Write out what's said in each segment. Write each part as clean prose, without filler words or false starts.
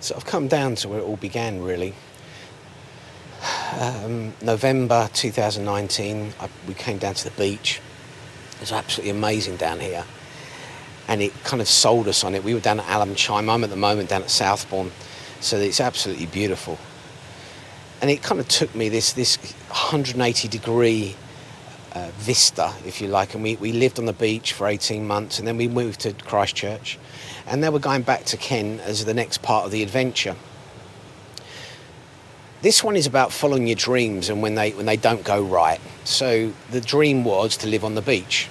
So I've come down to where it all began, really. November 2019, we came down to the beach. It was absolutely amazing down here. And it kind of sold us on it. We were down at Alum Chime. I'm at the moment down at Southbourne. So it's absolutely beautiful. And it kind of took me this 180 degree vista, if you like. And we lived on the beach for 18 months, and then we moved to Christchurch. And then we're going back to Kent as the next part of the adventure. This one is about following your dreams and when they don't go right. So the dream was to live on the beach,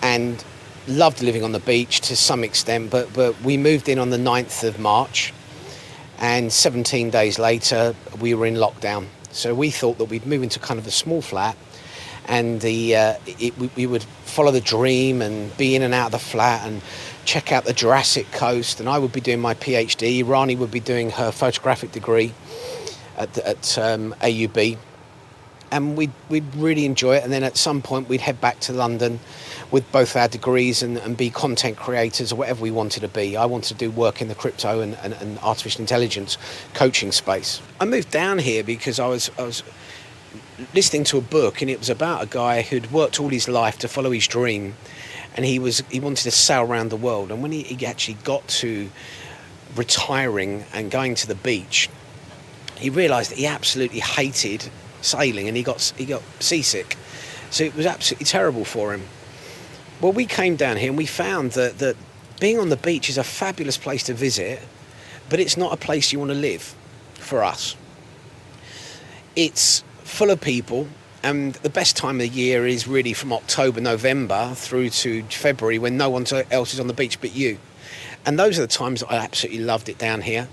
and loved living on the beach to some extent, but we moved in on the 9th of March, and 17 days later we were in lockdown. So we thought that we'd move into kind of a small flat, and we would follow the dream and be in and out of the flat and check out the Jurassic Coast, and I would be doing my PhD. Rani would be doing her photographic degree at AUB, and we'd really enjoy it. And then at some point we'd head back to London with both our degrees and be content creators or whatever we wanted to be. I wanted to do work in the crypto and artificial intelligence coaching space. I moved down here because I was listening to a book, and it was about a guy who'd worked all his life to follow his dream, and he wanted to sail around the world. And when he actually got to retiring and going to the beach, he realised that he absolutely hated sailing, and he got seasick. So it was absolutely terrible for him. Well, we came down here and we found that being on the beach is a fabulous place to visit, but it's not a place you want to live for us. It's full of people, and the best time of the year is really from October, November through to February, when no one else is on the beach but you. And those are the times that I absolutely loved it down here.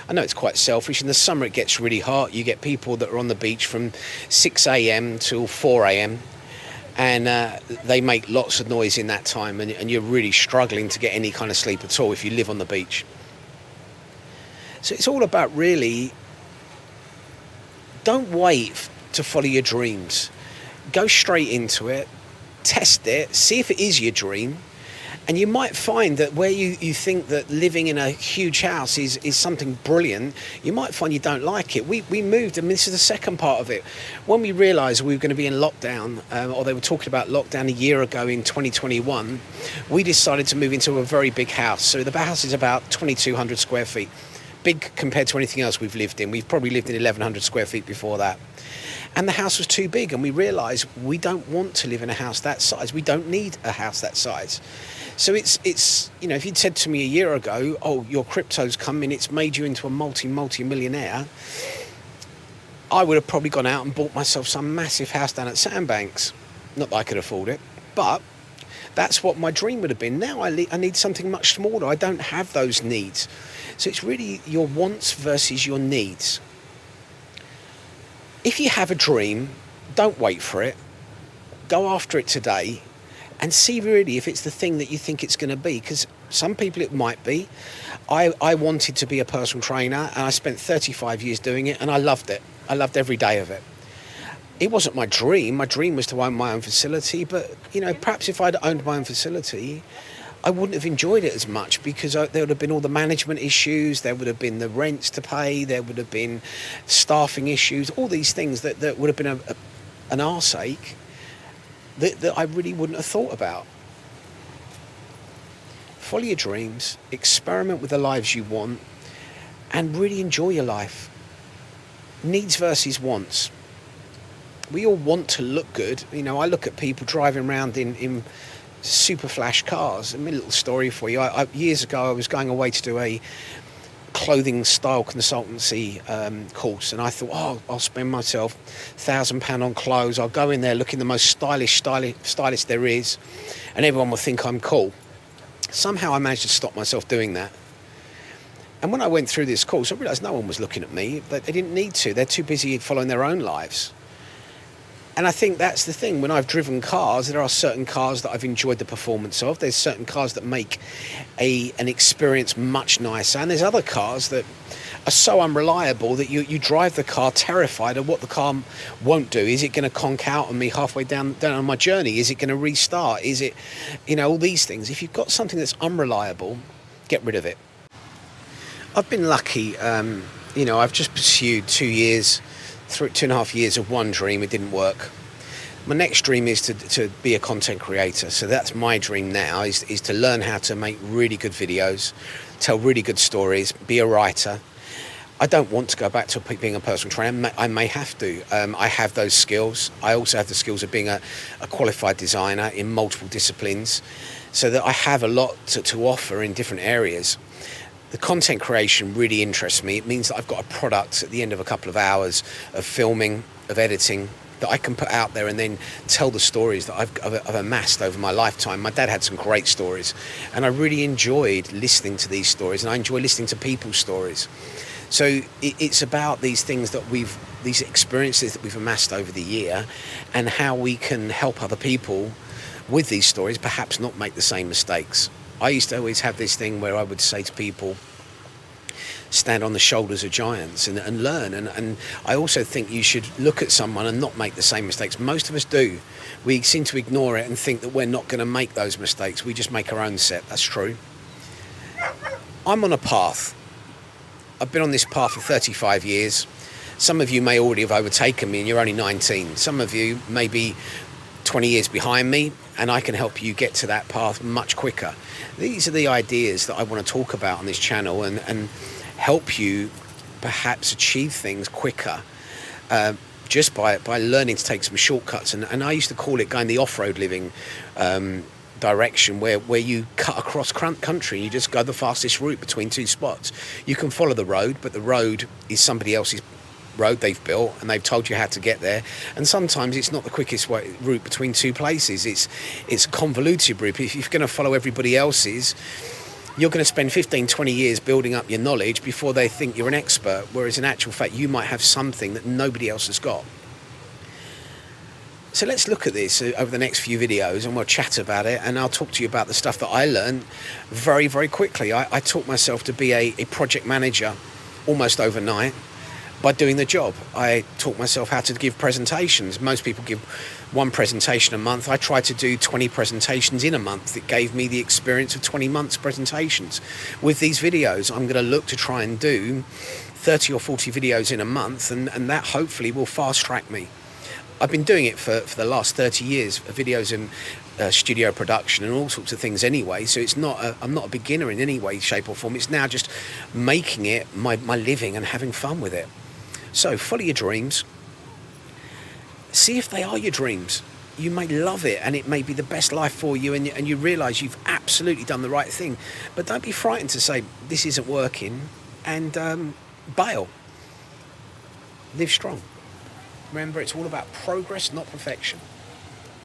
I know it's quite selfish. In the summer it gets really hot. You get people that are on the beach from 6 a.m. till 4 a.m. and they make lots of noise in that time, and you're really struggling to get any kind of sleep at all if you live on the beach. So it's all about, really, don't wait to follow your dreams. Go straight into it, test it, see if it is your dream. And you might find that where you think that living in a huge house is something brilliant, you might find you don't like it. We moved, and this is the second part of it. When we realised we were going to be in lockdown, or they were talking about lockdown a year ago in 2021, we decided to move into a very big house. So the house is about 2,200 square feet. Big compared to anything else we've lived in. We've probably lived in 1,100 square feet before that. And the house was too big, and we realised we don't want to live in a house that size. We don't need a house that size. So it's if you'd said to me a year ago, oh, your crypto's come in, it's made you into a multi-millionaire, I would have probably gone out and bought myself some massive house down at Sandbanks. Not that I could afford it, but that's what my dream would have been. Now I need something much smaller. I don't have those needs. So it's really your wants versus your needs. If you have a dream, don't wait for it. Go after it today and see really if it's the thing that you think it's going to be. Because some people it might be. I wanted to be a personal trainer, and I spent 35 years doing it, and I loved it. I loved every day of it. It wasn't my dream. My dream was to own my own facility, but perhaps if I'd owned my own facility, I wouldn't have enjoyed it as much, because there would have been all the management issues, there would have been the rents to pay, there would have been staffing issues, all these things that would have been an arse ache that I really wouldn't have thought about. Follow your dreams, experiment with the lives you want, and really enjoy your life. Needs versus wants. We all want to look good. I look at people driving around in super flash cars. A little story for you. Years ago, I was going away to do a clothing style consultancy course, and I thought, I'll spend myself £1,000 on clothes. I'll go in there looking the most stylish there is, and everyone will think I'm cool. Somehow I managed to stop myself doing that. And when I went through this course, I realised no one was looking at me. They didn't need to. They're too busy following their own lives. And I think that's the thing. When I've driven cars, there are certain cars that I've enjoyed the performance of. There's certain cars that make an experience much nicer. And there's other cars that are so unreliable that you drive the car terrified of what the car won't do. Is it going to conk out on me halfway down on my journey? Is it going to restart? Is it, all these things. If you've got something that's unreliable, get rid of it. I've been lucky. You know, I've just pursued 2 years, 2.5 years of one dream. It didn't work. My next dream is to be a content creator. So that's my dream now, is to learn how to make really good videos, tell really good stories, be a writer. I don't want to go back to being a personal trainer. I may have to. I have those skills. I also have the skills of being a qualified designer in multiple disciplines, so that I have a lot to offer in different areas. The content creation really interests me. It means that I've got a product at the end of a couple of hours of filming, of editing, that I can put out there and then tell the stories that I've amassed over my lifetime. My dad had some great stories, and I really enjoyed listening to these stories, and I enjoy listening to people's stories. So it's about these things these experiences that we've amassed over the year, and how we can help other people with these stories, perhaps not make the same mistakes. I used to always have this thing where I would say to people, stand on the shoulders of giants and learn. And I also think you should look at someone and not make the same mistakes. Most of us do. We seem to ignore it and think that we're not going to make those mistakes. We just make our own set. That's true. I'm on a path. I've been on this path for 35 years. Some of you may already have overtaken me and you're only 19. Some of you may be 20 years behind me, and I can help you get to that path much quicker. These are the ideas that I want to talk about on this channel, and help you perhaps achieve things quicker, just by learning to take some shortcuts. And I used to call it going the off-road living direction, where you cut across country and you just go the fastest route between two spots. You can follow the road, but the road is somebody else's road they've built, and they've told you how to get there. And sometimes it's not the quickest route between two places. It's a convoluted route. If you're going to follow everybody else's, you're going to spend 15, 20 years building up your knowledge before they think you're an expert, whereas in actual fact you might have something that nobody else has got. So let's look at this over the next few videos, and we'll chat about it, and I'll talk to you about the stuff that I learned very, very quickly. I taught myself to be a project manager almost overnight by doing the job. I taught myself how to give presentations. Most people give one presentation a month. I tried to do 20 presentations in a month. It gave me the experience of 20 months presentations. With these videos, I'm going to look to try and do 30 or 40 videos in a month, and that hopefully will fast track me. I've been doing it for the last 30 years, videos in studio production and all sorts of things anyway, so it's not I'm not a beginner in any way, shape or form. It's now just making it my living and having fun with it. So follow your dreams. See if they are your dreams. You may love it and it may be the best life for you, and you realise you've absolutely done the right thing. But don't be frightened to say, this isn't working, and bail. Live strong. Remember, it's all about progress, not perfection.